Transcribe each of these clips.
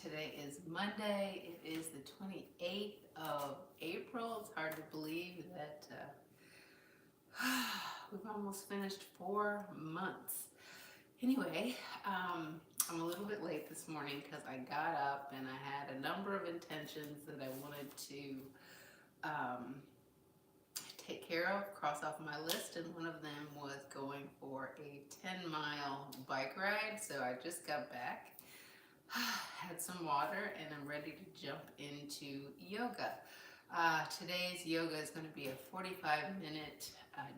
Today is Monday. It is the 28th of April. It's hard to believe that we've almost finished 4 months. Anyway, I'm a little bit late this morning because I got up and I had a number of intentions that I wanted to um, take care of, cross off my list, and one of them was going for a 10-mile bike ride. So I just got back. Had some water, and I'm ready to jump into yoga. Today's yoga is going to be a 45-minute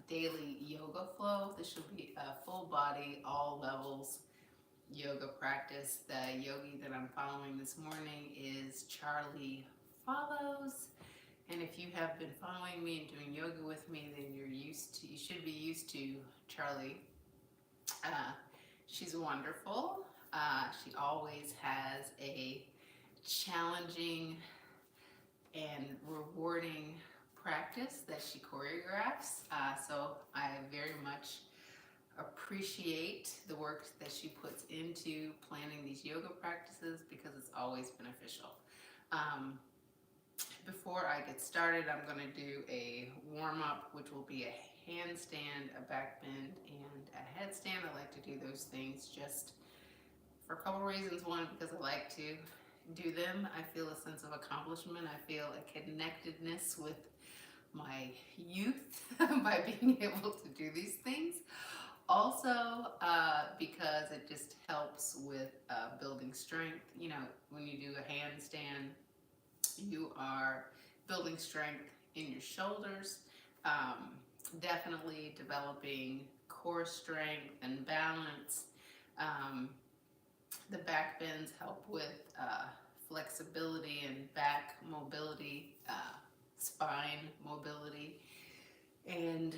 daily yoga flow. This will be a full body, all levels yoga practice. The yogi that I'm following this morning is Charlie Follows. And if you have been following me and doing yoga with me, then you should be used to Charlie. She's wonderful. She always has a challenging and rewarding practice that she choreographs. So I very much appreciate the work that she puts into planning these yoga practices because it's always beneficial. Before I get started, I'm going to do a warm-up, which will be a handstand, a back bend, and a headstand. I like to do those things just for a couple reasons. One, because I like to do them. I feel a sense of accomplishment. I feel a connectedness with my youth by being able to do these things. Also, because it just helps with building strength. You know, when you do a handstand, you are building strength in your shoulders, definitely developing core strength and balance. The back bends help with flexibility and back mobility, spine mobility, and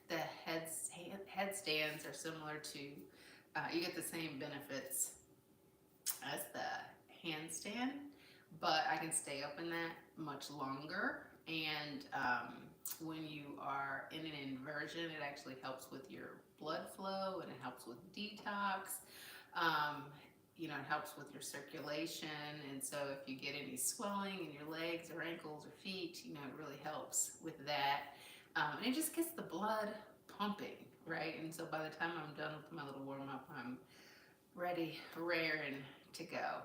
the headstands are similar to, you get the same benefits as the handstand, but I can stay up in that much longer. And when you are in an inversion, it actually helps with your blood flow and it helps with detox. It helps with your circulation. And so if you get any swelling in your legs or ankles or feet, it really helps with that. And it just gets the blood pumping, right? And so by the time I'm done with my little warm-up, I'm ready, raring to go.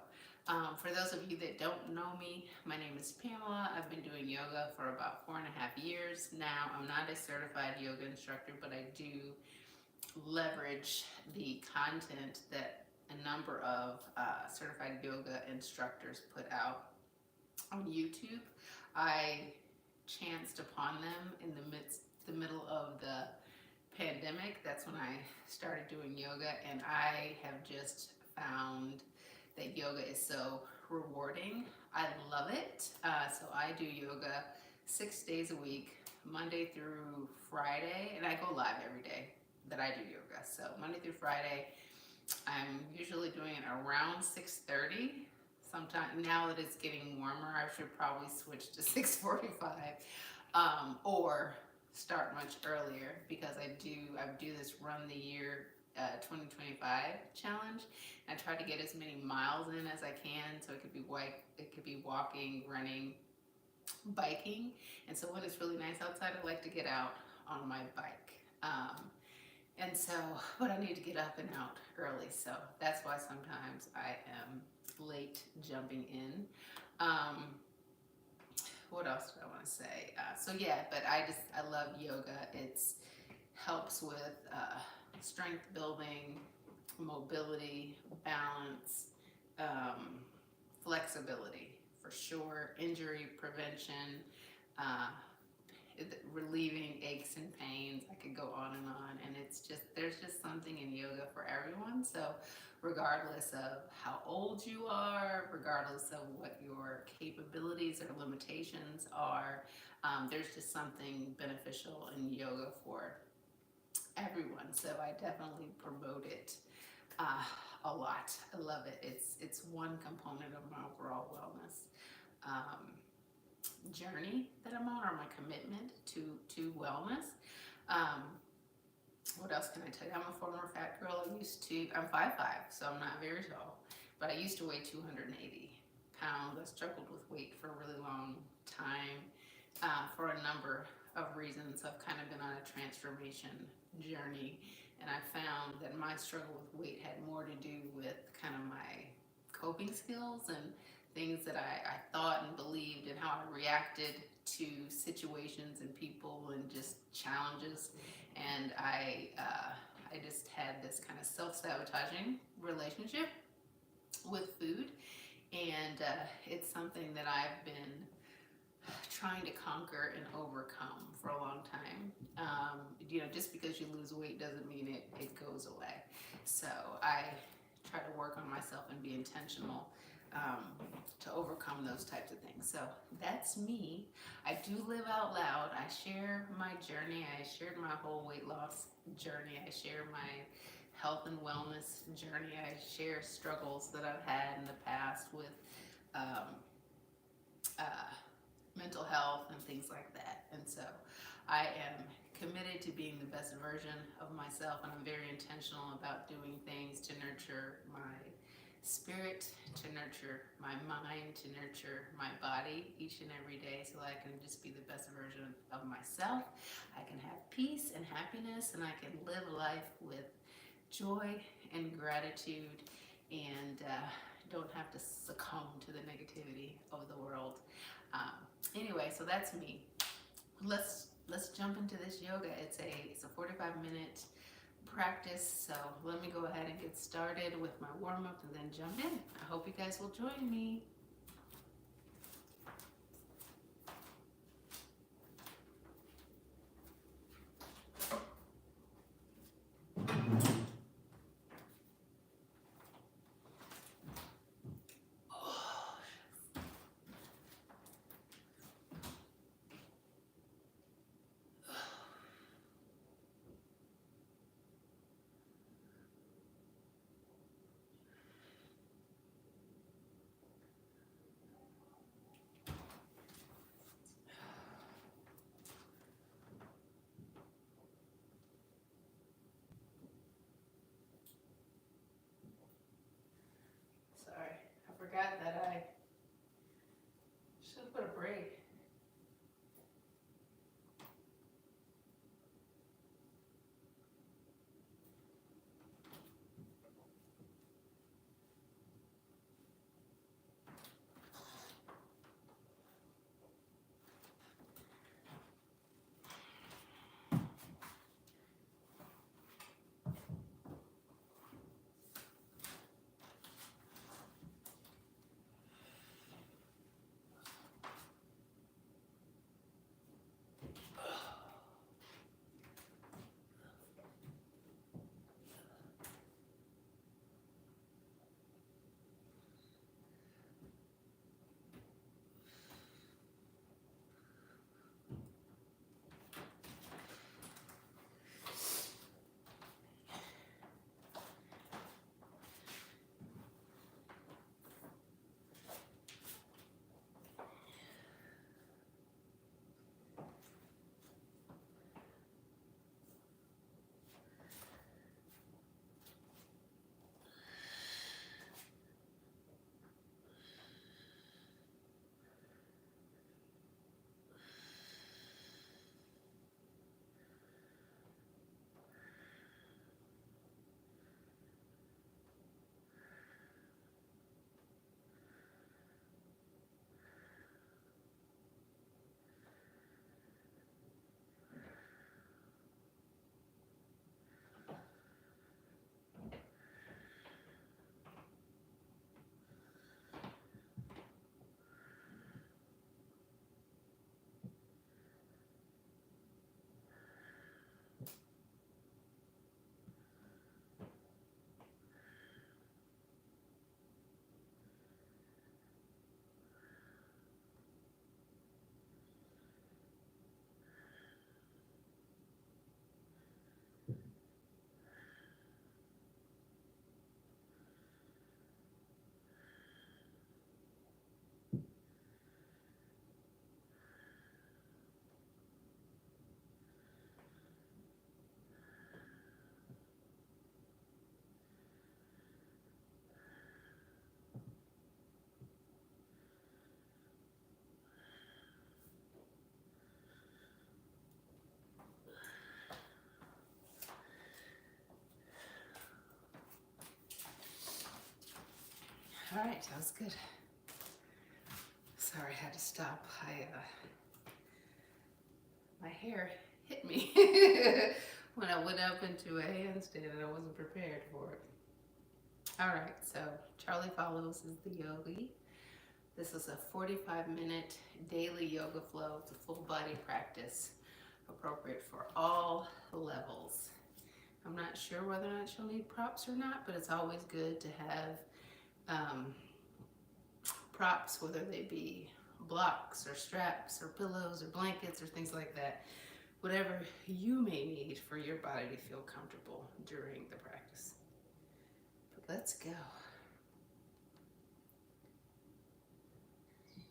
For those of you that don't know me, my name is Pamela. I've been doing yoga for about 4.5 years now. I'm not a certified yoga instructor, but I do leverage the content that a number of certified yoga instructors put out on YouTube. I chanced upon them in the middle of the pandemic. That's when I started doing yoga, and I have just found that yoga is so rewarding. I love it. So I do yoga 6 days a week, Monday through Friday, and I go live every day that I do yoga. So Monday through Friday, I'm usually doing it around 6:30. Sometime now that it's getting warmer, I should probably switch to 6:45, or start much earlier, because I do this Run the Year 2025 challenge. I try to get as many miles in as I can, so it could be walking, running, biking. And so when it's really nice outside, I like to get out on my bike. But I need to get up and out early, so that's why sometimes I am late jumping in. What else do I want to say? But I love yoga. It's helps with strength building, mobility, balance, flexibility for sure, injury prevention, relieving aches and pains. I could go on, and there's just something in yoga for everyone. So regardless of how old you are, regardless of what your capabilities or limitations are, there's just something beneficial in yoga for everyone. So I definitely promote it a lot. I love it. It's one component of my overall wellness journey that I'm on, or my commitment to wellness. What else can I tell you? I'm a former fat girl. I'm 5'5", so I'm not very tall, but I used to weigh 280. pounds. I struggled with weight for a really long time for a number of reasons. I've kind of been on a transformation journey, and I found that my struggle with weight had more to do with kind of my coping skills and things that I thought and believed, and how I reacted to situations and people and just challenges. And I just had this kind of self-sabotaging relationship with food, and it's something that I've been trying to conquer and overcome for a long time. Just because you lose weight doesn't mean it goes away. So I try to work on myself and be intentional to overcome those types of things. So that's me. I do live out loud. I share my journey. I shared my whole weight loss journey. I share my health and wellness journey. I share struggles that I've had in the past with mental health and things like that. And so I am committed to being the best version of myself, and I'm very intentional about doing things to nurture my spirit, to nurture my mind, to nurture my body each and every day, so I can just be the best version of myself. I can have peace and happiness, and I can live life with joy and gratitude, and don't have to succumb to the negativity of the world. Anyway, so that's me. Let's jump into this yoga. It's a 45-minute practice, so let me go ahead and get started with my warm-up and then jump in. I hope you guys will join me. right, that was good. Sorry, I had to stop. My hair hit me when I went up into a handstand and I wasn't prepared for it. All right, so Charlie Follows is the yogi. This is a 45-minute daily yoga flow. It's a full body practice appropriate for all levels. I'm not sure whether or not she'll need props or not, but it's always good to have props, whether they be blocks or straps or pillows or blankets or things like that. Whatever you may need for your body to feel comfortable during the practice. But let's go.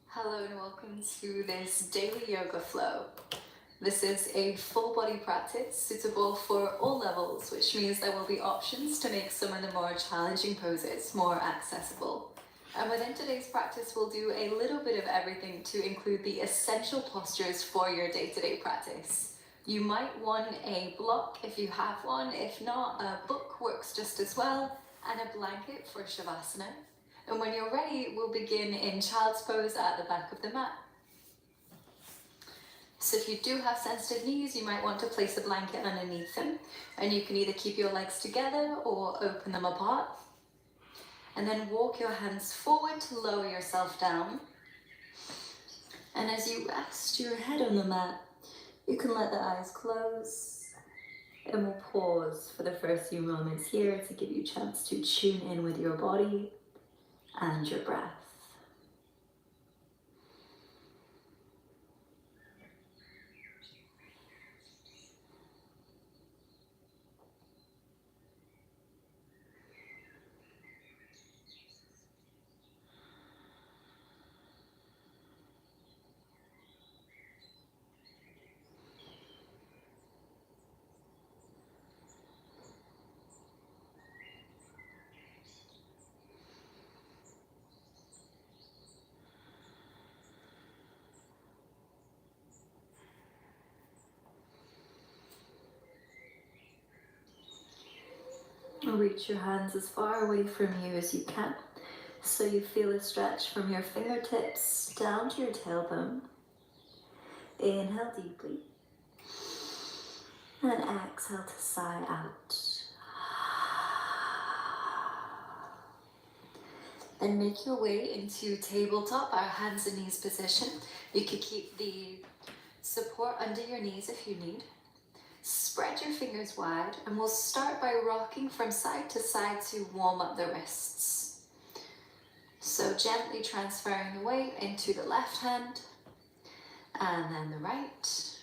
Hello and welcome to this daily yoga flow. This is a full body practice suitable for all levels, which means there will be options to make some of the more challenging poses more accessible. And within today's practice, we'll do a little bit of everything to include the essential postures for your day-to-day practice. You might want a block if you have one. If not, a book works just as well, and a blanket for shavasana. And when you're ready, we'll begin in child's pose at the back of the mat. So if you do have sensitive knees, you might want to place a blanket underneath them, and you can either keep your legs together or open them apart. And then walk your hands forward to lower yourself down. And as you rest your head on the mat, you can let the eyes close, and we'll pause for the first few moments here to give you a chance to tune in with your body and your breath. Reach your hands as far away from you as you can, so you feel a stretch from your fingertips down to your tailbone. Inhale deeply, and exhale to sigh out. Then make your way into tabletop, our hands and knees position. You can keep the support under your knees if you need. Spread your fingers wide, and we'll start by rocking from side to side to warm up the wrists. So gently transferring the weight into the left hand, and then the right.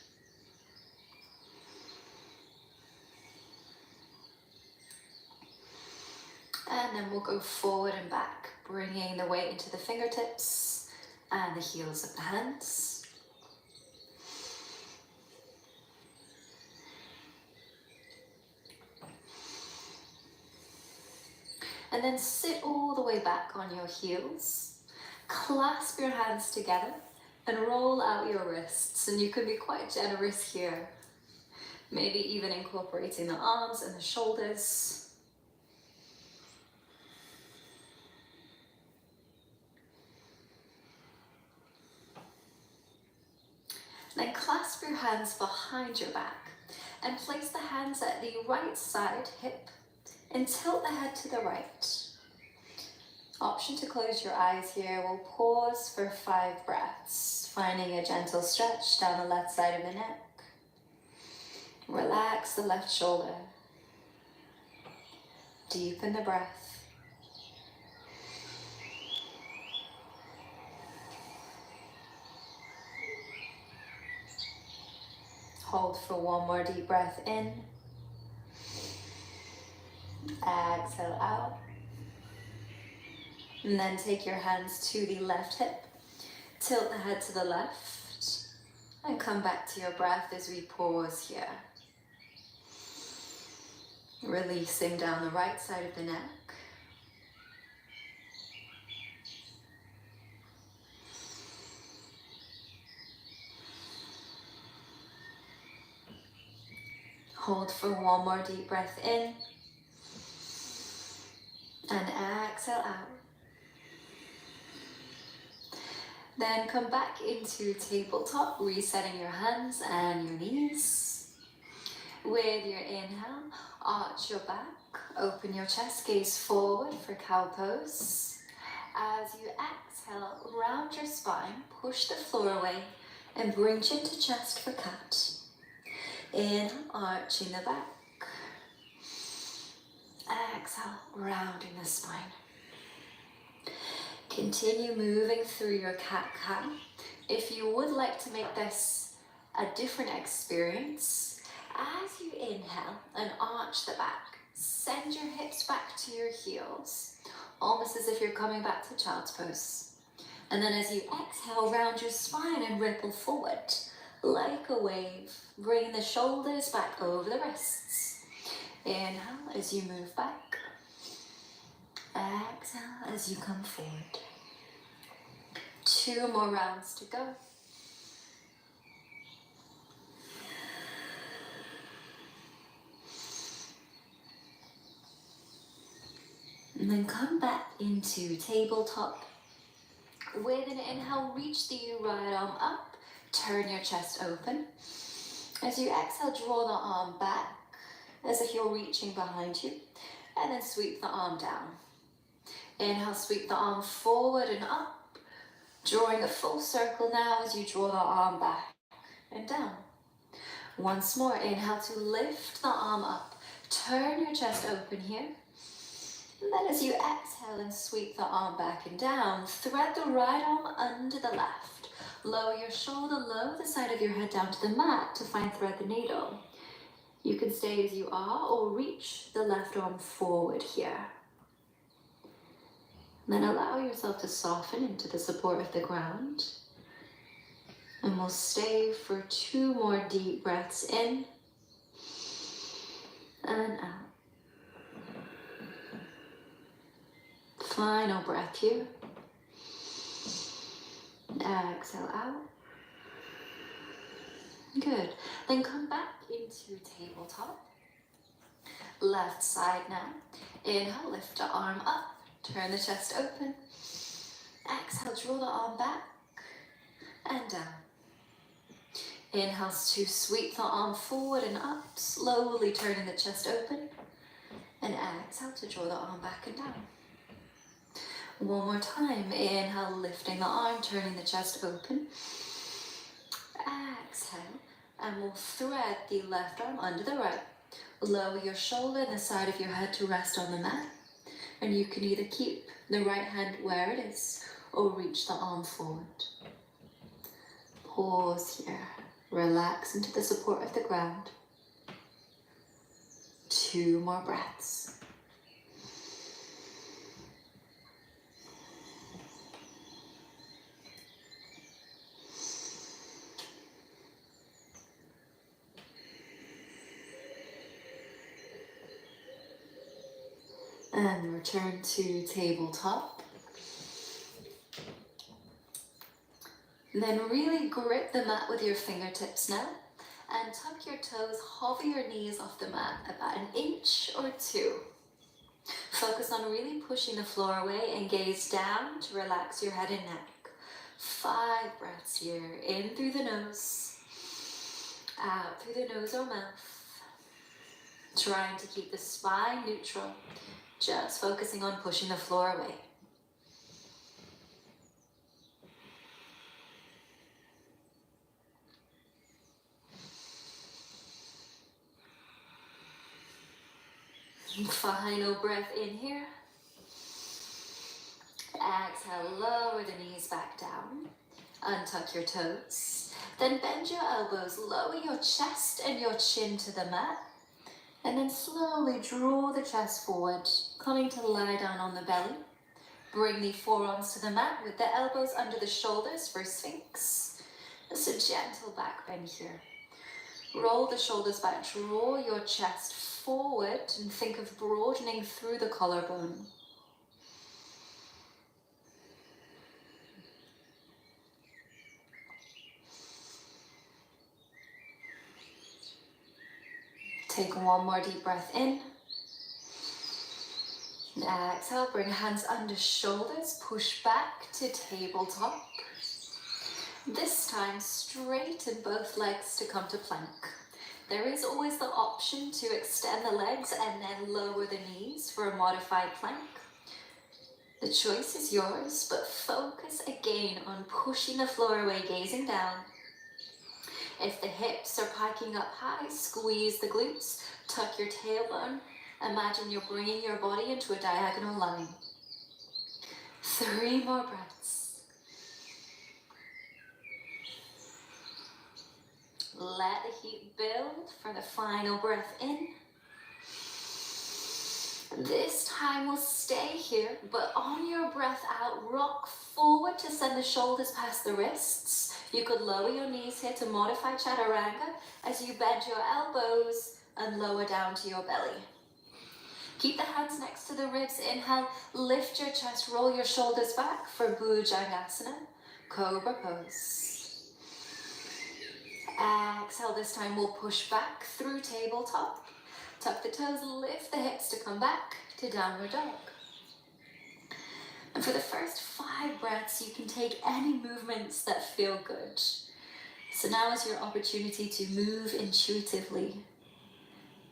And then we'll go forward and back, bringing the weight into the fingertips and the heels of the hands. And then sit all the way back on your heels. Clasp your hands together and roll out your wrists. And you can be quite generous here. Maybe even incorporating the arms and the shoulders. Then clasp your hands behind your back and place the hands at the right side hip and tilt the head to the right. Option to close your eyes here. We'll pause for 5 breaths, finding a gentle stretch down the left side of the neck. Relax the left shoulder. Deepen the breath. Hold for one more deep breath in. Exhale out. And then take your hands to the left hip. Tilt the head to the left. And come back to your breath as we pause here. Releasing down the right side of the neck. Hold for one more deep breath in. And exhale out. Then come back into tabletop, resetting your hands and your knees. With your inhale, arch your back, open your chest, gaze forward for cow pose. As you exhale, round your spine, push the floor away, and bring chin to chest for cat. Inhale, arching the back. Exhale, rounding the spine. Continue moving through your cat-cow. If you would like to make this a different experience, as you inhale and arch the back, send your hips back to your heels, almost as if you're coming back to child's pose. And then as you exhale, round your spine and ripple forward like a wave, bring the shoulders back over the wrists. Inhale as you move back. Exhale as you come forward. 2 more rounds to go. And then come back into tabletop. With an inhale, reach the right arm up, turn your chest open. As you exhale, draw the arm back as if you're reaching behind you, and then sweep the arm down. Inhale, sweep the arm forward and up, drawing a full circle now as you draw the arm back and down. Once more, inhale to lift the arm up, turn your chest open here. And then as you exhale and sweep the arm back and down, thread the right arm under the left. Lower your shoulder, lower the side of your head down to the mat to find thread the needle. You can stay as you are or reach the left arm forward here. Then allow yourself to soften into the support of the ground. And we'll stay for 2 more deep breaths in and out. Final breath here. Exhale out. Good. Then come back into tabletop. Left side now. Inhale, lift the arm up. Turn the chest open. Exhale, draw the arm back and down. Inhale to sweep the arm forward and up, slowly turning the chest open. And exhale to draw the arm back and down. One more time. Inhale, lifting the arm, turning the chest open. Exhale, and we'll thread the left arm under the right. Lower your shoulder and the side of your head to rest on the mat. And you can either keep the right hand where it is or reach the arm forward. Pause here. Relax into the support of the ground. 2 more breaths. And return to tabletop. And then really grip the mat with your fingertips now. And tuck your toes, hover your knees off the mat about 1 inch or 2. Focus on really pushing the floor away and gaze down to relax your head and neck. 5 breaths here. In through the nose, out through the nose or mouth. Trying to keep the spine neutral. Just focusing on pushing the floor away. Final breath in here. Exhale, lower the knees back down. Untuck your toes. Then bend your elbows, lower your chest and your chin to the mat. And then slowly draw the chest forward, coming to lie down on the belly. Bring the forearms to the mat with the elbows under the shoulders for Sphinx. Just a gentle back bend here. Roll the shoulders back, draw your chest forward and think of broadening through the collarbone. Take 1 more deep breath in. And exhale, bring hands under shoulders, push back to tabletop. This time, straighten both legs to come to plank. There is always the option to extend the legs and then lower the knees for a modified plank. The choice is yours, but focus again on pushing the floor away, gazing down. If the hips are piking up high, squeeze the glutes, tuck your tailbone. Imagine you're bringing your body into a diagonal line. 3 more breaths. Let the heat build for the final breath in. This time we'll stay here, but on your breath out, rock forward to send the shoulders past the wrists. You could lower your knees here to modify chaturanga as you bend your elbows and lower down to your belly. Keep the hands next to the ribs. Inhale, lift your chest, roll your shoulders back for Bhujangasana, Cobra Pose. Exhale, this time we'll push back through tabletop. Tuck the toes, lift the hips to come back to downward dog. And for the first 5 breaths, you can take any movements that feel good. So now is your opportunity to move intuitively.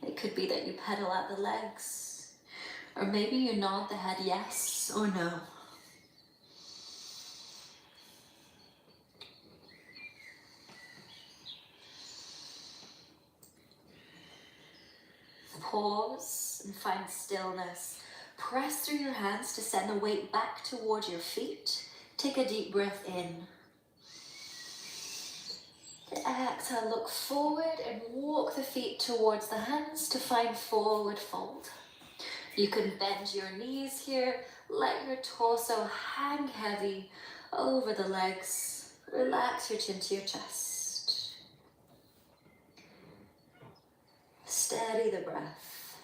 It could be that you pedal out the legs, or maybe you nod the head yes or no. Pause and find stillness. Press through your hands to send the weight back towards your feet. Take a deep breath in. Exhale, look forward and walk the feet towards the hands to find forward fold. You can bend your knees here. Let your torso hang heavy over the legs. Relax your chin to your chest. Steady the breath.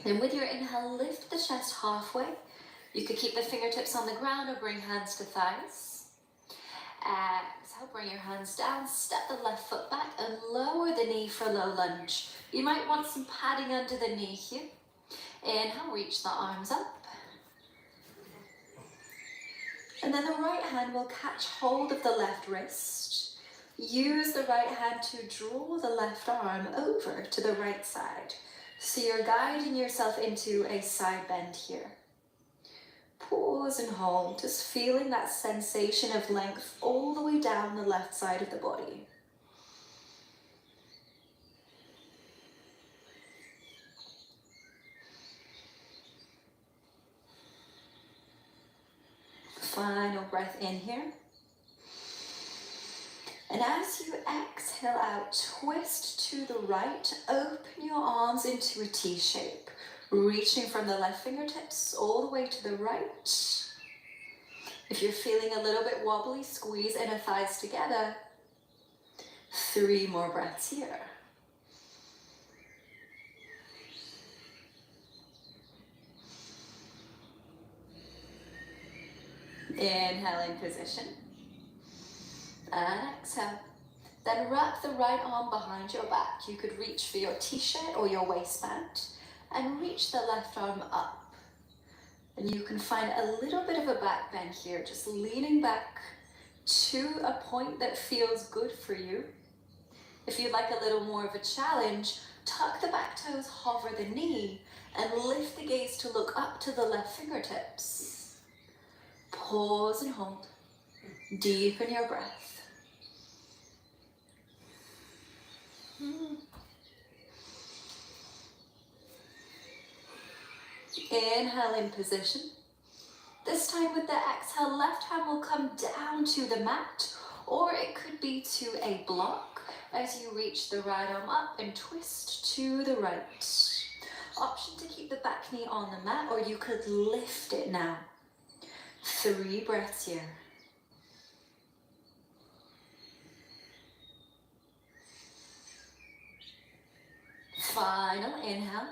Then with your inhale, lift the chest halfway. You could keep the fingertips on the ground or bring hands to thighs. Exhale, bring your hands down, step the left foot back and lower the knee for low lunge. You might want some padding under the knee here. Inhale, reach the arms up. And then the right hand will catch hold of the left wrist. Use the right hand to draw the left arm over to the right side. So you're guiding yourself into a side bend here. Pause and hold, just feeling that sensation of length all the way down the left side of the body. Final breath in here. And as you exhale out, twist to the right, open your arms into a T shape, reaching from the left fingertips all the way to the right. If you're feeling a little bit wobbly, squeeze inner thighs together. 3 more breaths here. Inhale in position. And exhale. Then wrap the right arm behind your back. You could reach for your t-shirt or your waistband and reach the left arm up. And you can find a little bit of a back bend here, just leaning back to a point that feels good for you. If you'd like a little more of a challenge, tuck the back toes, hover the knee, and lift the gaze to look up to the left fingertips. Pause and hold. Deepen your breath. Inhale in position. This time with the exhale, left hand will come down to the mat, or it could be to a block as you reach the right arm up and twist to the right. Option to keep the back knee on the mat, or you could lift it now. 3 breaths here. Final inhale.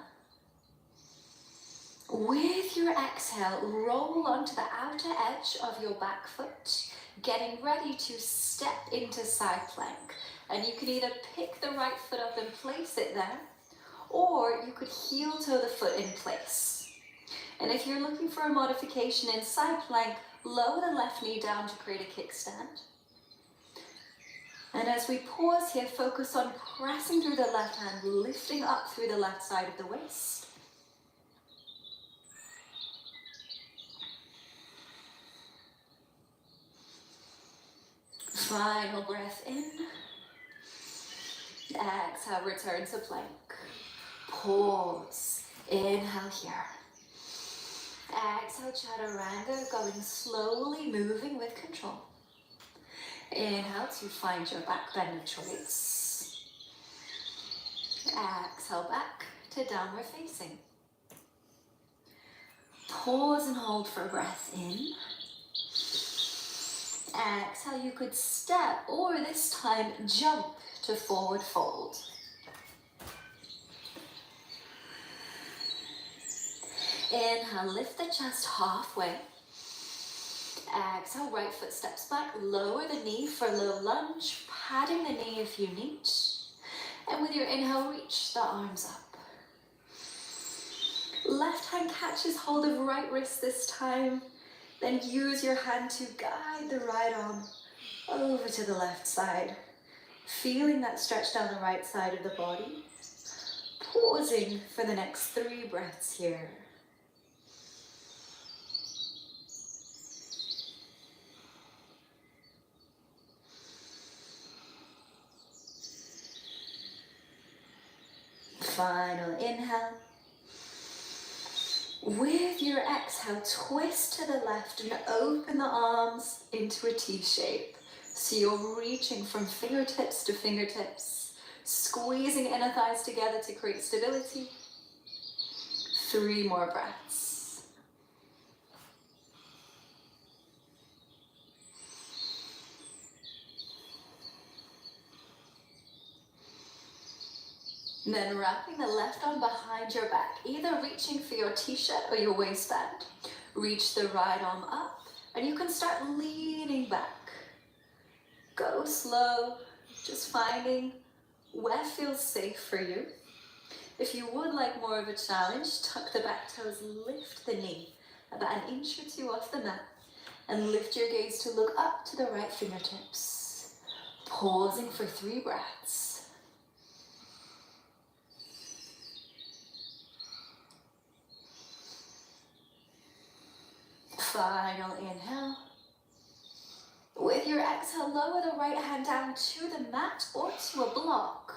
With your exhale, roll onto the outer edge of your back foot, getting ready to step into side plank. And you can either pick the right foot up and place it there, or you could heel toe the foot in place. And if you're looking for a modification in side plank, lower the left knee down to create a kickstand. And as we pause here, focus on pressing through the left hand, lifting up through the left side of the waist. Final breath in. Exhale, return to plank. Pause. Inhale here. Exhale, chaturanga, going slowly, moving with control. Inhale to find your back bend of choice. Exhale back to downward facing. Pause and hold for breath in. Exhale, you could step or this time jump to forward fold. Inhale, lift the chest halfway. Exhale, right foot steps back, lower the knee for low lunge, patting the knee if you need. And with your inhale, reach the arms up. Left hand catches hold of right wrist this time. Then use your hand to guide the right arm over to the left side. Feeling that stretch down the right side of the body. Pausing for the next 3 breaths here. Final inhale. With your exhale, twist to the left and open the arms into a T shape. So you're reaching from fingertips to fingertips, squeezing inner thighs together to create stability. 3 more breaths. And then wrapping the left arm behind your back, either reaching for your t-shirt or your waistband. Reach the right arm up, and you can start leaning back. Go slow, just finding where feels safe for you. If you would like more of a challenge, tuck the back toes, lift the knee about 1 inch or 2 off the mat, and lift your gaze to look up to the right fingertips. Pausing for 3 breaths. Final inhale. With your exhale, lower the right hand down to the mat or to a block.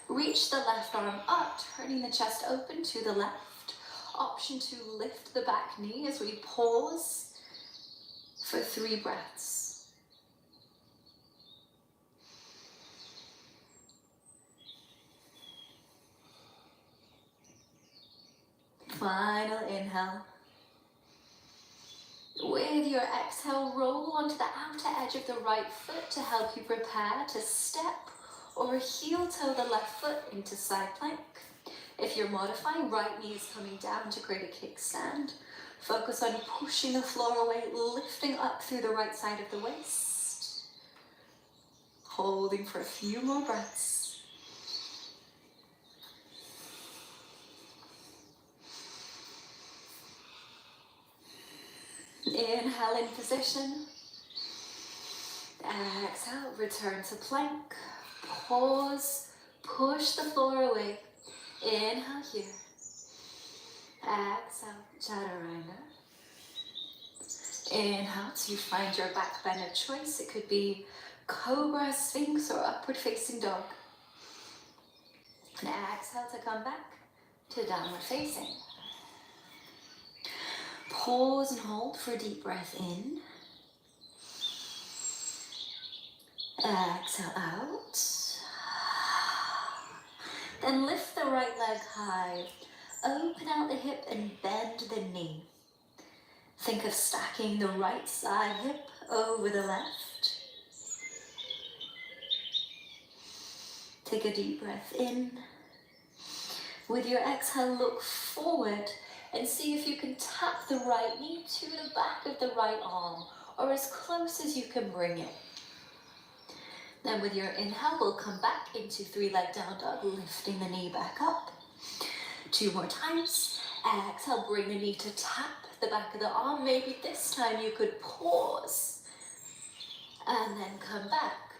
Reach the left arm up, turning the chest open to the left. Option to lift the back knee as we pause for 3 breaths. Final inhale. With your exhale, roll onto the outer edge of the right foot to help you prepare to step or heel toe the left foot into side plank. If you're modifying, right knee is coming down to create a kickstand. Focus on pushing the floor away, lifting up through the right side of the waist. Holding for a few more breaths. Inhale in position. Exhale, return to plank. Pause, push the floor away. Inhale here. Exhale, chaturanga. Inhale to find your back bend of choice. It could be cobra, sphinx, or upward facing dog. And exhale to come back to downward facing. Pause and hold for a deep breath in. Exhale out. Then lift the right leg high. Open out the hip and bend the knee. Think of stacking the right side hip over the left. Take a deep breath in. With your exhale, look forward and see if you can tap the right knee to the back of the right arm, or as close as you can bring it. Then with your inhale, we'll come back into 3-leg down dog, lifting the knee back up. 2 more times. Exhale, bring the knee to tap the back of the arm. Maybe this time you could pause and then come back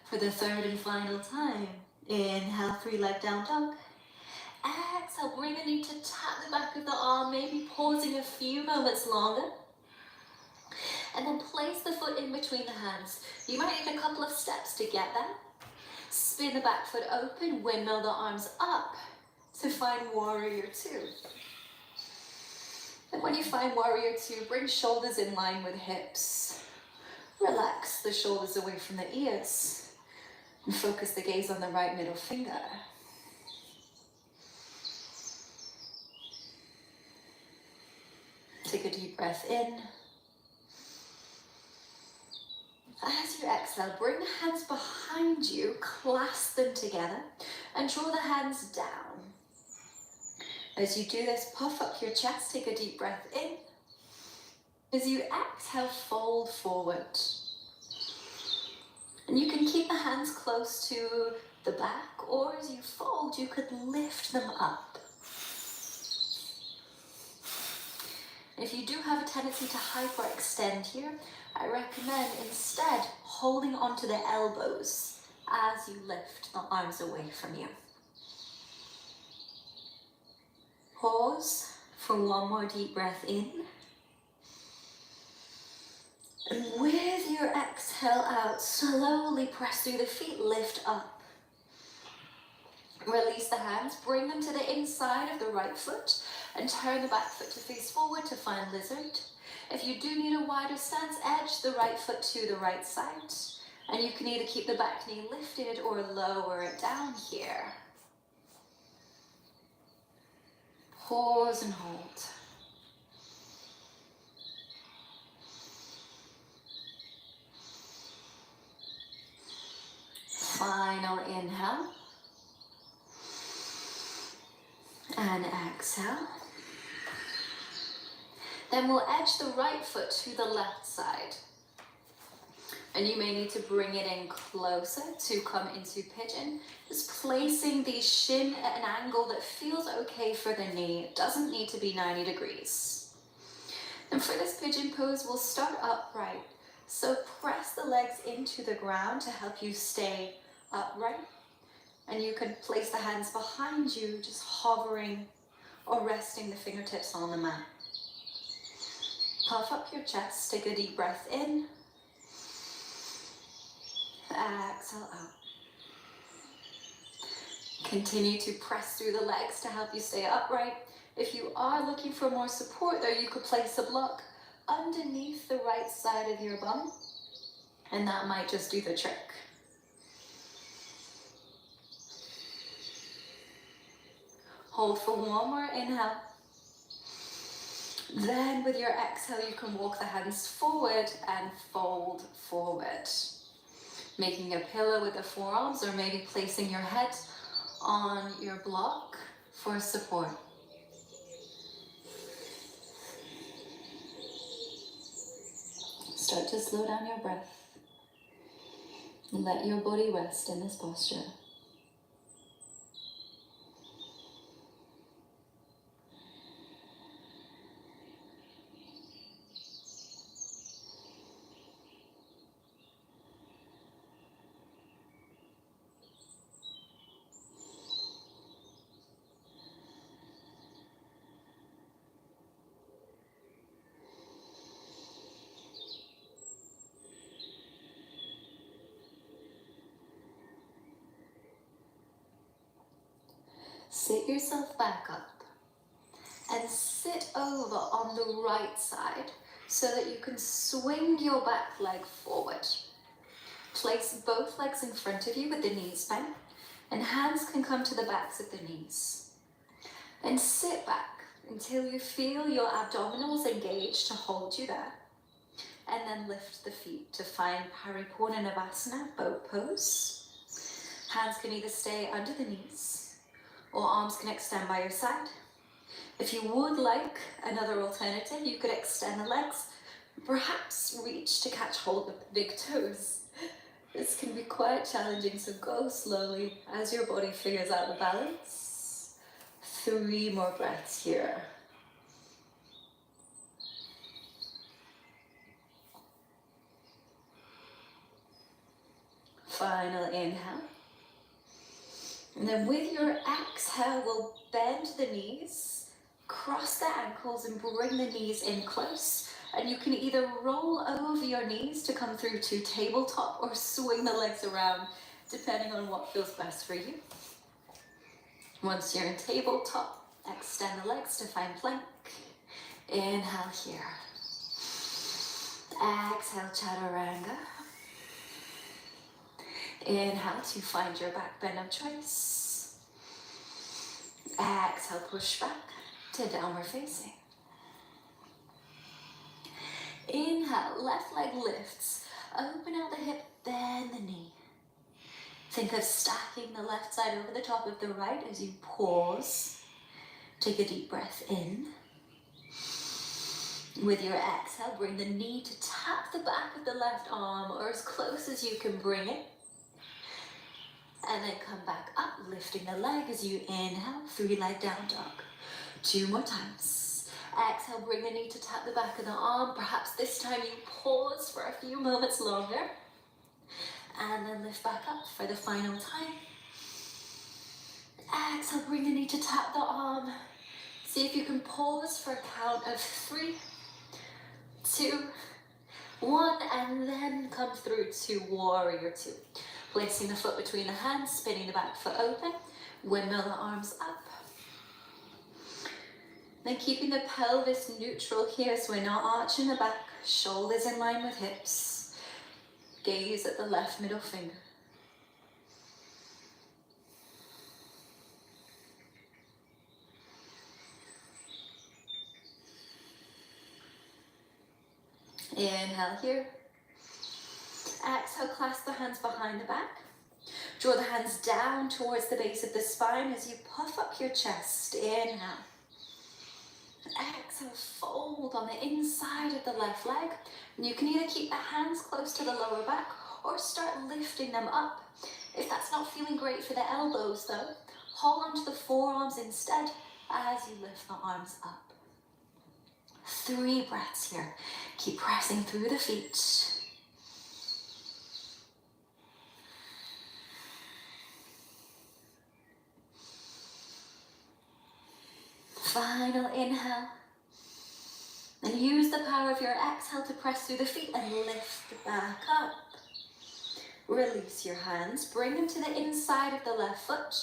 for the third and final time. Inhale, 3-leg down dog. Exhale, bring the knee to tap the back of the arm, maybe pausing a few moments longer. And then place the foot in between the hands. You might need a couple of steps to get there. Spin the back foot open, windmill the arms up to find warrior two. And when you find warrior two, bring shoulders in line with hips. Relax the shoulders away from the ears and focus the gaze on the right middle finger. Take a deep breath in. As you exhale, bring the hands behind you, clasp them together, and draw the hands down. As you do this, puff up your chest, take a deep breath in. As you exhale, fold forward. And you can keep the hands close to the back, or as you fold, you could lift them up. If you do have a tendency to hyperextend here, I recommend instead holding onto the elbows as you lift the arms away from you. Pause for one more deep breath in. And with your exhale out, slowly press through the feet, lift up. Release the hands, bring them to the inside of the right foot and turn the back foot to face forward to find lizard. If you do need a wider stance, edge the right foot to the right side. And you can either keep the back knee lifted or lower it down here. Pause and hold. Final inhale. And exhale. Then we'll edge the right foot to the left side. And you may need to bring it in closer to come into pigeon. Just placing the shin at an angle that feels okay for the knee. It doesn't need to be 90 degrees. And for this pigeon pose, we'll start upright. So press the legs into the ground to help you stay upright. And you can place the hands behind you, just hovering or resting the fingertips on the mat. Puff up your chest, take a deep breath in. Exhale out. Continue to press through the legs to help you stay upright. If you are looking for more support though, you could place a block underneath the right side of your bum, and that might just do the trick. Hold for one more inhale. Then with your exhale, you can walk the hands forward and fold forward. Making a pillow with the forearms, or maybe placing your head on your block for support. Start to slow down your breath. Let your body rest in this posture. Sit yourself back up and sit over on the right side so that you can swing your back leg forward. Place both legs in front of you with the knees bent, and hands can come to the backs of the knees. And sit back until you feel your abdominals engaged to hold you there. And then lift the feet to find Paripunanavasana, boat pose. Hands can either stay under the knees, or arms can extend by your side. If you would like another alternative, you could extend the legs, perhaps reach to catch hold of the big toes. This can be quite challenging, so go slowly as your body figures out the balance. 3 more breaths here. Final inhale. And then with your exhale, we'll bend the knees, cross the ankles and bring the knees in close. And you can either roll over your knees to come through to tabletop or swing the legs around, depending on what feels best for you. Once you're in tabletop, extend the legs to find plank. Inhale here. Exhale, chaturanga. Inhale to find your back bend of choice. Exhale, push back to downward facing. Inhale, left leg lifts. Open out the hip, bend the knee. Think of stacking the left side over the top of the right as you pause. Take a deep breath in. With your exhale, bring the knee to tap the back of the left arm or as close as you can bring it. And then come back up, lifting the leg as you inhale, 3-leg down dog. 2 more times. Exhale, bring the knee to tap the back of the arm. Perhaps this time you pause for a few moments longer. And then lift back up for the final time. Exhale, bring the knee to tap the arm. See if you can pause for a count of 3, 2, 1, and then come through to warrior 2. Placing the foot between the hands, spinning the back foot open, windmill the arms up. Then keeping the pelvis neutral here so we're not arching the back, shoulders in line with hips. Gaze at the left middle finger. Inhale here. Exhale, clasp the hands behind the back. Draw the hands down towards the base of the spine as you puff up your chest. Inhale. Exhale, fold on the inside of the left leg. And you can either keep the hands close to the lower back or start lifting them up. If that's not feeling great for the elbows though, hold onto the forearms instead as you lift the arms up. 3 breaths here. Keep pressing through the feet. Final inhale. And use the power of your exhale to press through the feet and lift back up. Release your hands, bring them to the inside of the left foot.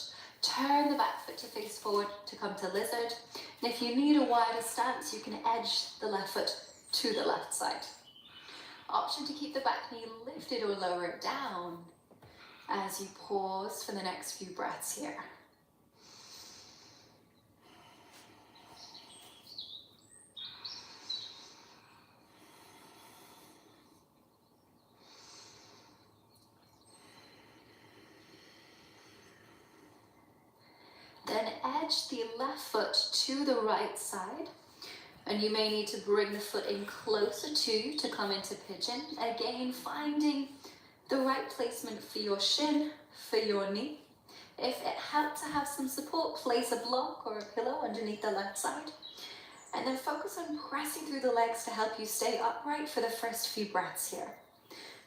Turn the back foot to face forward to come to lizard. And if you need a wider stance, you can edge the left foot to the left side. Option to keep the back knee lifted or lower it down as you pause for the next few breaths here. Then edge the left foot to the right side. And you may need to bring the foot in closer to you to come into pigeon. Again, finding the right placement for your shin, for your knee. If it helped to have some support, place a block or a pillow underneath the left side. And then focus on pressing through the legs to help you stay upright for the first few breaths here.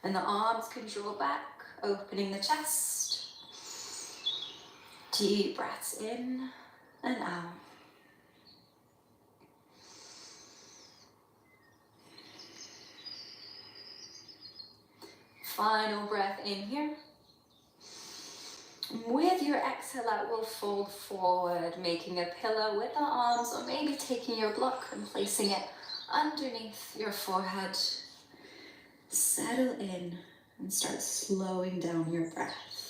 And the arms can draw back, opening the chest. Deep breaths in and out. Final breath in here. With your exhale out, we'll fold forward, making a pillow with the arms, or maybe taking your block and placing it underneath your forehead. Settle in and start slowing down your breath.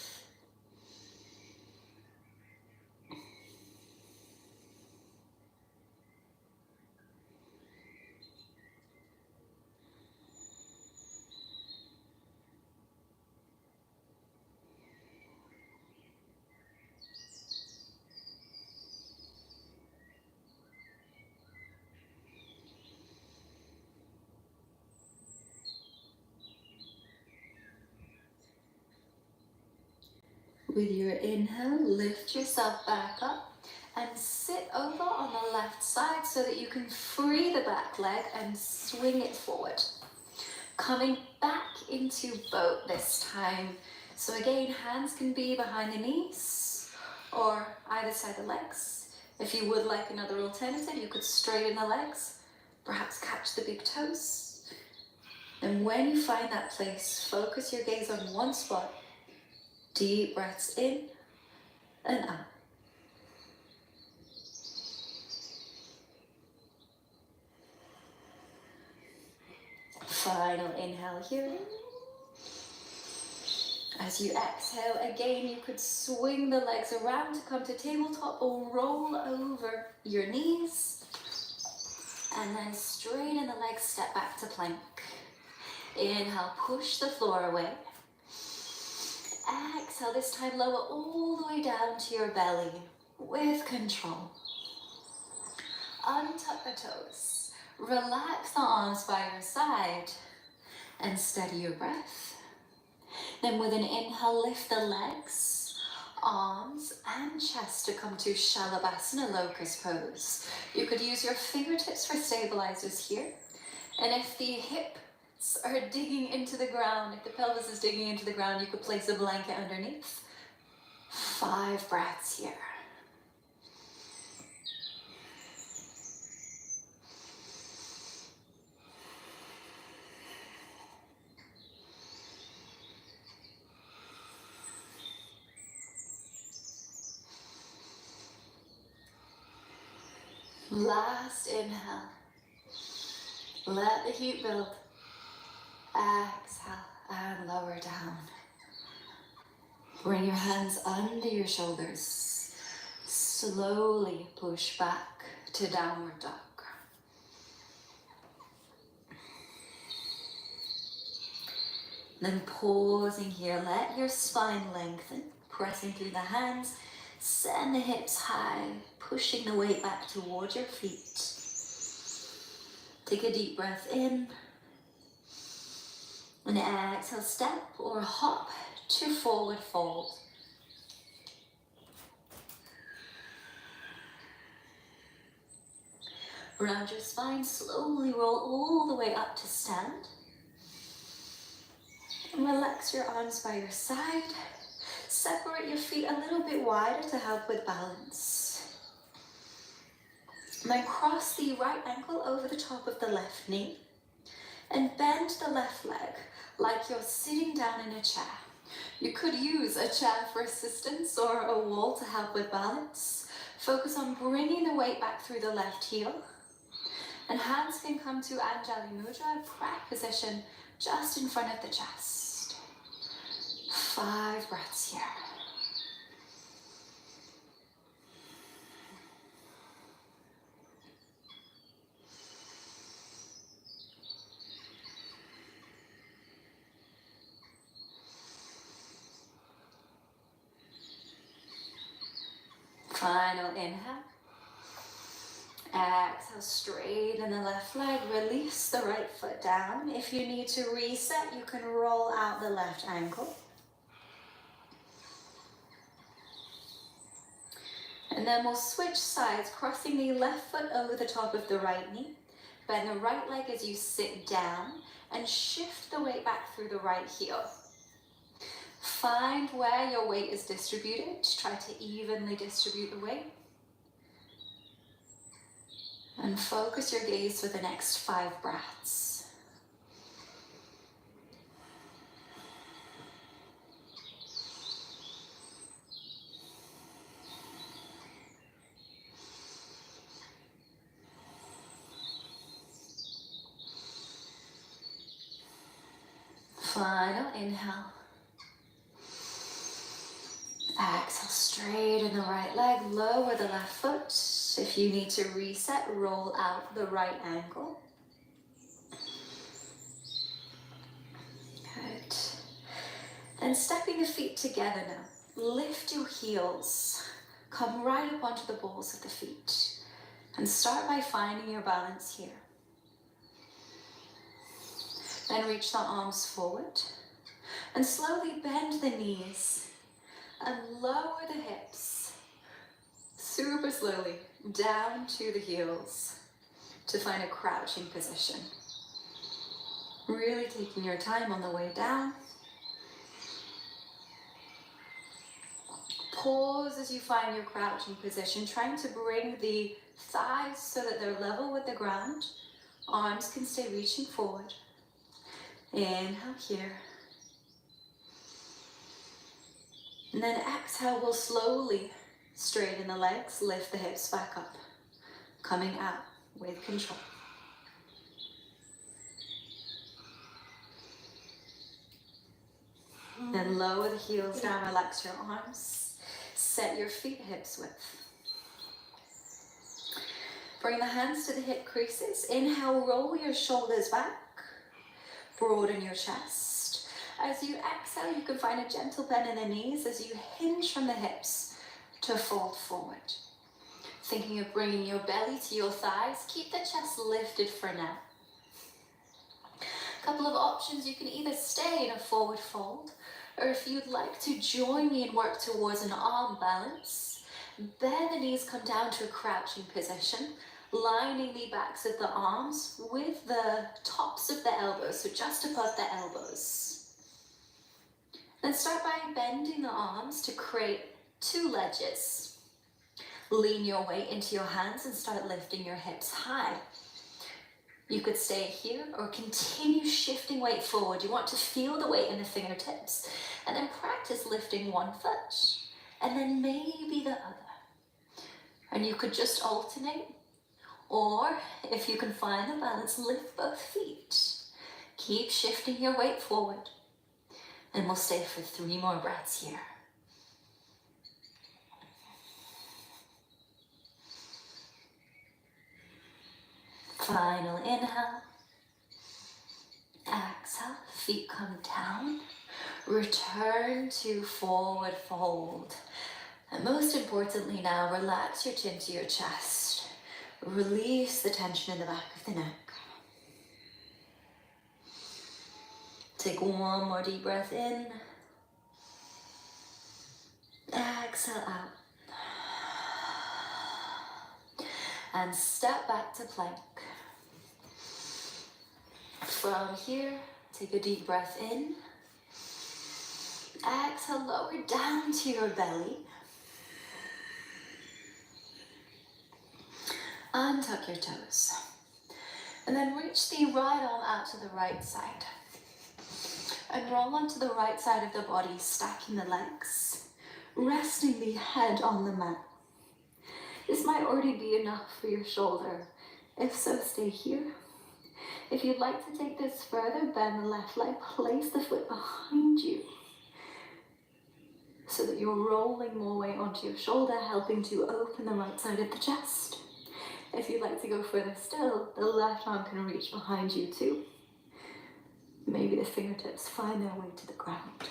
With your inhale, lift yourself back up and sit over on the left side so that you can free the back leg and swing it forward. Coming back into boat this time. So again, hands can be behind the knees or either side of the legs. If you would like another alternative, you could straighten the legs, perhaps catch the big toes. And when you find that place, focus your gaze on one spot. Deep breaths in and out. Final inhale here. As you exhale, again, you could swing the legs around to come to tabletop or roll over your knees. And then straighten the legs, step back to plank. Inhale, push the floor away. Exhale, this time lower all the way down to your belly with control. Untuck the toes. Relax the arms by your side and steady your breath. Then with an inhale, lift the legs, arms and chest to come to shavasana, locust pose. You could use your fingertips for stabilizers here. And if the hips are digging into the ground, if the pelvis is digging into the ground, you could place a blanket underneath. 5 breaths here. Last inhale. Let the heat build. Exhale and lower down. Bring your hands under your shoulders. Slowly push back to downward dog. Then pausing here, let your spine lengthen, pressing through the hands. Send the hips high, pushing the weight back towards your feet. Take a deep breath in. And exhale, step or hop to forward fold. Round your spine, slowly roll all the way up to stand. And relax your arms by your side. Separate your feet a little bit wider to help with balance. And then cross the right ankle over the top of the left knee. And bend the left leg like you're sitting down in a chair. You could use a chair for assistance or a wall to help with balance. Focus on bringing the weight back through the left heel. And hands can come to Anjali Mudra, prayer position, just in front of the chest. 5 breaths here. Final inhale. Exhale, straighten the left leg, release the right foot down. If you need to reset, you can roll out the left ankle. And then we'll switch sides, crossing the left foot over the top of the right knee. Bend the right leg as you sit down and shift the weight back through the right heel. Find where your weight is distributed. Try to evenly distribute the weight. And focus your gaze for the next 5 breaths. Final inhale. Exhale, straighten the right leg, lower the left foot. If you need to reset, roll out the right ankle. Good. And stepping the feet together now. Lift your heels. Come right up onto the balls of the feet. And start by finding your balance here. Then reach the arms forward. And slowly bend the knees. And lower the hips, super slowly, down to the heels to find a crouching position. Really taking your time on the way down. Pause as you find your crouching position, trying to bring the thighs so that they're level with the ground. Arms can stay reaching forward. Inhale here. And then exhale, we'll slowly straighten the legs, lift the hips back up, coming out with control. Then lower the heels down, relax your arms. Set your feet hips width. Bring the hands to the hip creases. Inhale, roll your shoulders back. Broaden your chest. As you exhale, you can find a gentle bend in the knees as you hinge from the hips to fold forward. Thinking of bringing your belly to your thighs, keep the chest lifted for now. A couple of options, you can either stay in a forward fold, or if you'd like to join me and work towards an arm balance, bend the knees, come down to a crouching position, lining the backs of the arms with the tops of the elbows, so just above the elbows. Then start by bending the arms to create two ledges. Lean your weight into your hands and start lifting your hips high. You could stay here or continue shifting weight forward. You want to feel the weight in the fingertips and then practice lifting one foot and then maybe the other. And you could just alternate, or if you can find the balance, lift both feet. Keep shifting your weight forward and we'll stay for 3 more breaths here. Final inhale. Exhale, feet come down. Return to forward fold. And most importantly now, relax your chin to your chest. Release the tension in the back of the neck. Take one more deep breath in. Exhale out. And step back to plank. From here, take a deep breath in. Exhale, lower down to your belly. Untuck your toes. And then reach the right arm out to the right side. And roll onto the right side of the body, stacking the legs. Resting the head on the mat. This might already be enough for your shoulder. If so, stay here. If you'd like to take this further, bend the left leg, place the foot behind you so that you're rolling more weight onto your shoulder, helping to open the right side of the chest. If you'd like to go further still, the left arm can reach behind you too. Maybe the fingertips find their way to the ground.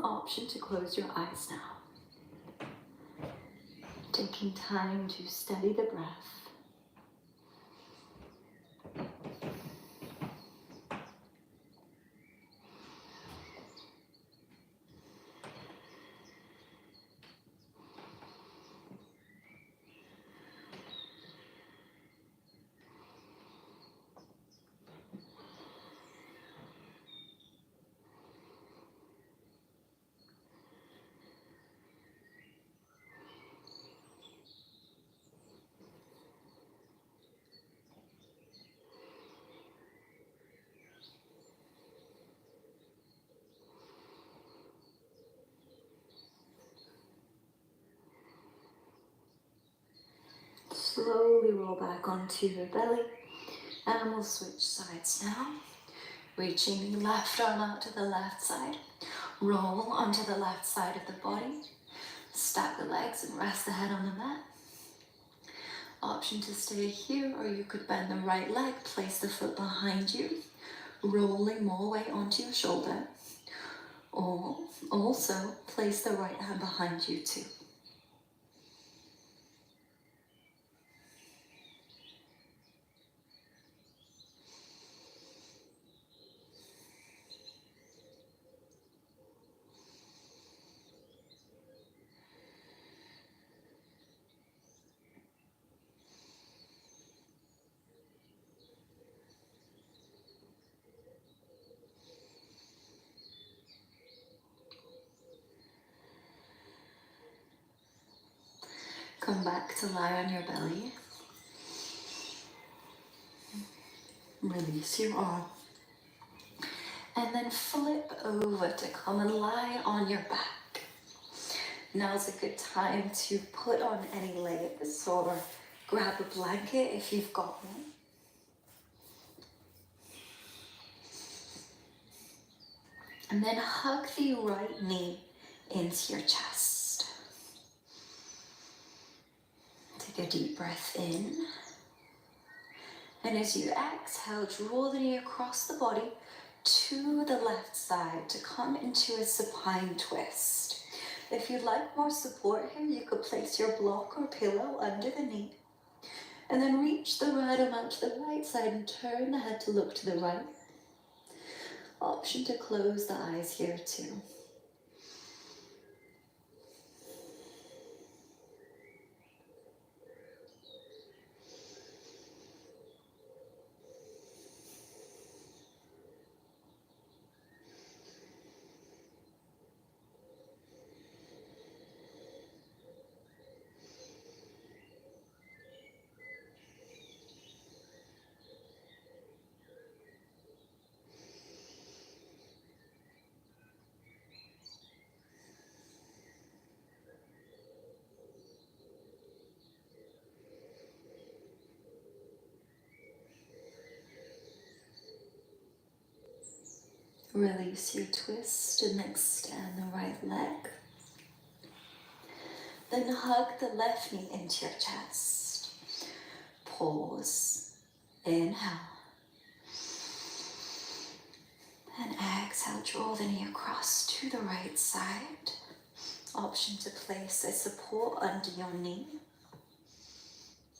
Option to close your eyes now. Taking time to steady the breath. Slowly roll back onto your belly and we'll switch sides now. Reaching the left arm out to the left side. Roll onto the left side of the body. Stack the legs and rest the head on the mat. Option to stay here, or you could bend the right leg, place the foot behind you, rolling more weight onto your shoulder. Or also place the right hand behind you too. Come back to lie on your belly. Release your arm. And then flip over to come and lie on your back. Now's a good time to put on any layers or grab a blanket if you've got one. And then hug the right knee into your chest. Take a deep breath in. And as you exhale, draw the knee across the body to the left side to come into a supine twist. If you'd like more support here, you could place your block or pillow under the knee. And then reach the right arm out to the right side and turn the head to look to the right. Option to close the eyes here too. Release your twist and extend the right leg. Then hug the left knee into your chest. Pause. Inhale. And exhale, draw the knee across to the right side. Option to place a support under your knee.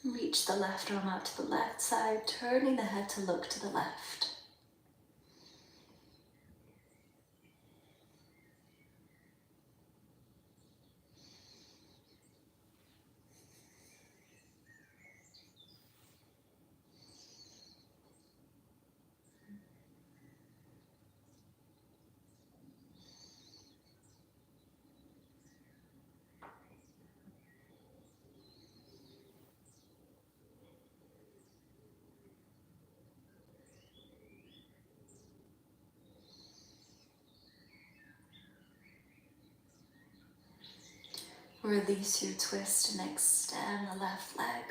Reach the left arm out to the left side, turning the head to look to the left. Release your twist and extend the left leg.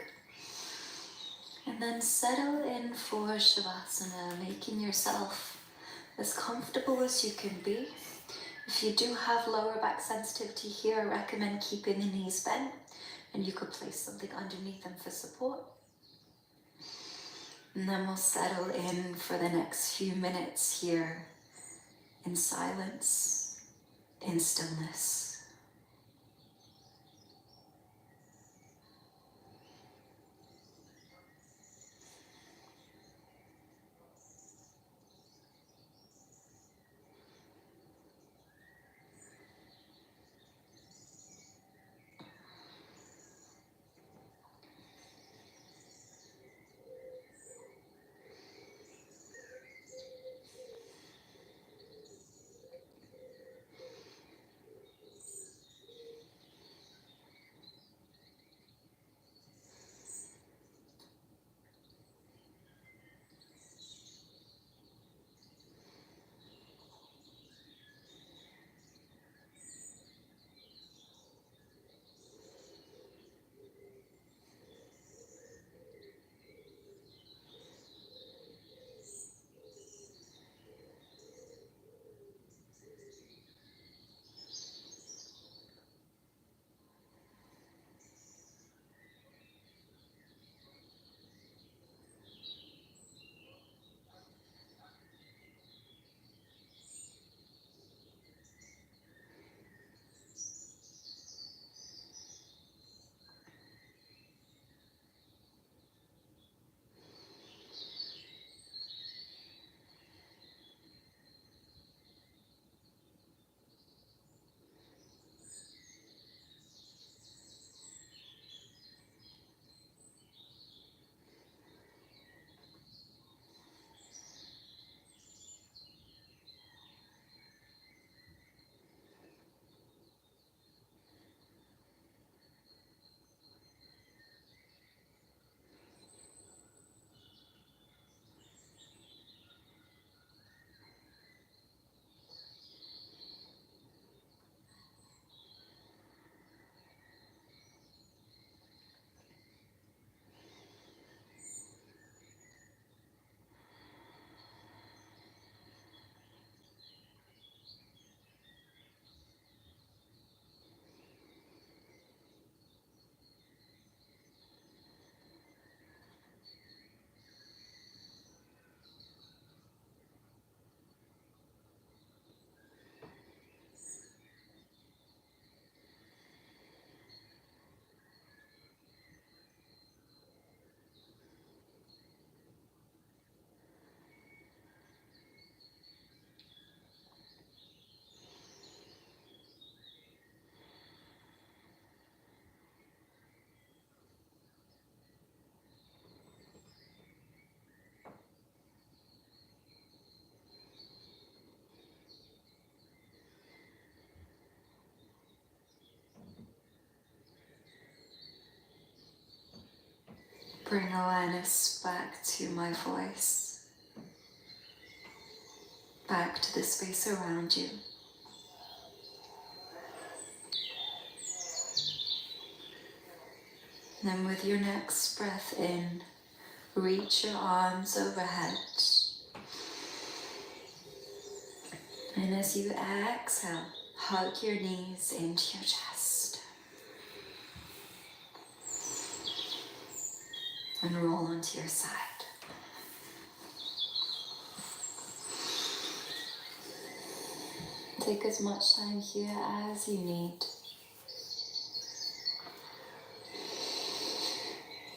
And then settle in for shavasana, making yourself as comfortable as you can be. If you do have lower back sensitivity here, I recommend keeping the knees bent, and you could place something underneath them for support. And then we'll settle in for the next few minutes here in silence, in stillness. Bring awareness back to my voice, back to the space around you. Then with your next breath in, reach your arms overhead. And as you exhale, hug your knees into your chest. And roll onto your side. Take as much time here as you need.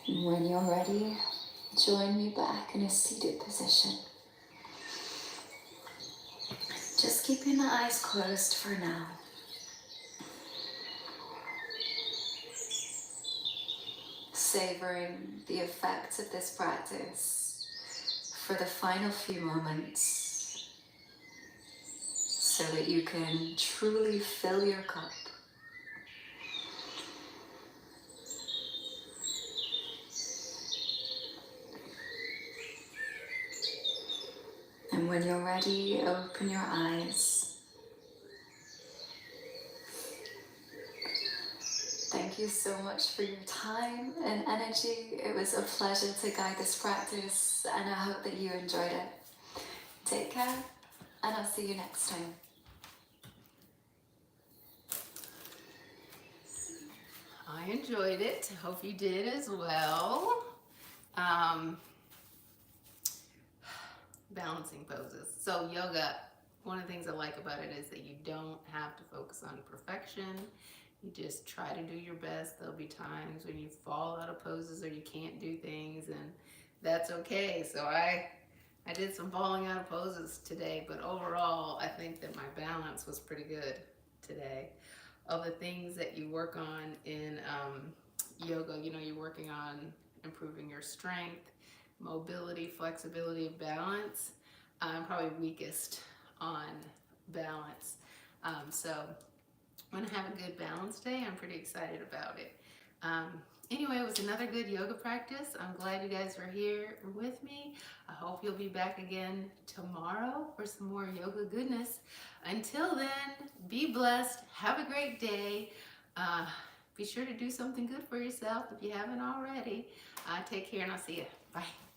And when you're ready, join me back in a seated position. Just keeping the eyes closed for now. Savoring the effects of this practice for the final few moments so that you can truly fill your cup. And when you're ready, open your eyes. Thank you so much for your time and energy. It was a pleasure to guide this practice, and I hope that you enjoyed it. Take care, and I'll see you next time. I enjoyed it. Hope you did as well. Balancing poses. So yoga, one of the things I like about it is that you don't have to focus on perfection. You just try to do your best. There'll be times when you fall out of poses or you can't do things, and that's okay. So I did some falling out of poses today, but overall I think that my balance was pretty good today. Of the things that you work on in yoga, you know, you're working on improving your strength, mobility, flexibility, balance. I'm probably weakest on balance. So I'm gonna have a good balance day. I'm pretty excited about it. Anyway, it was another good yoga practice. I'm glad you guys were here with me. I hope you'll be back again tomorrow for some more yoga goodness. Until then, be blessed. Have a great day. Be sure to do something good for yourself if you haven't already. Take care, and I'll see you. Bye.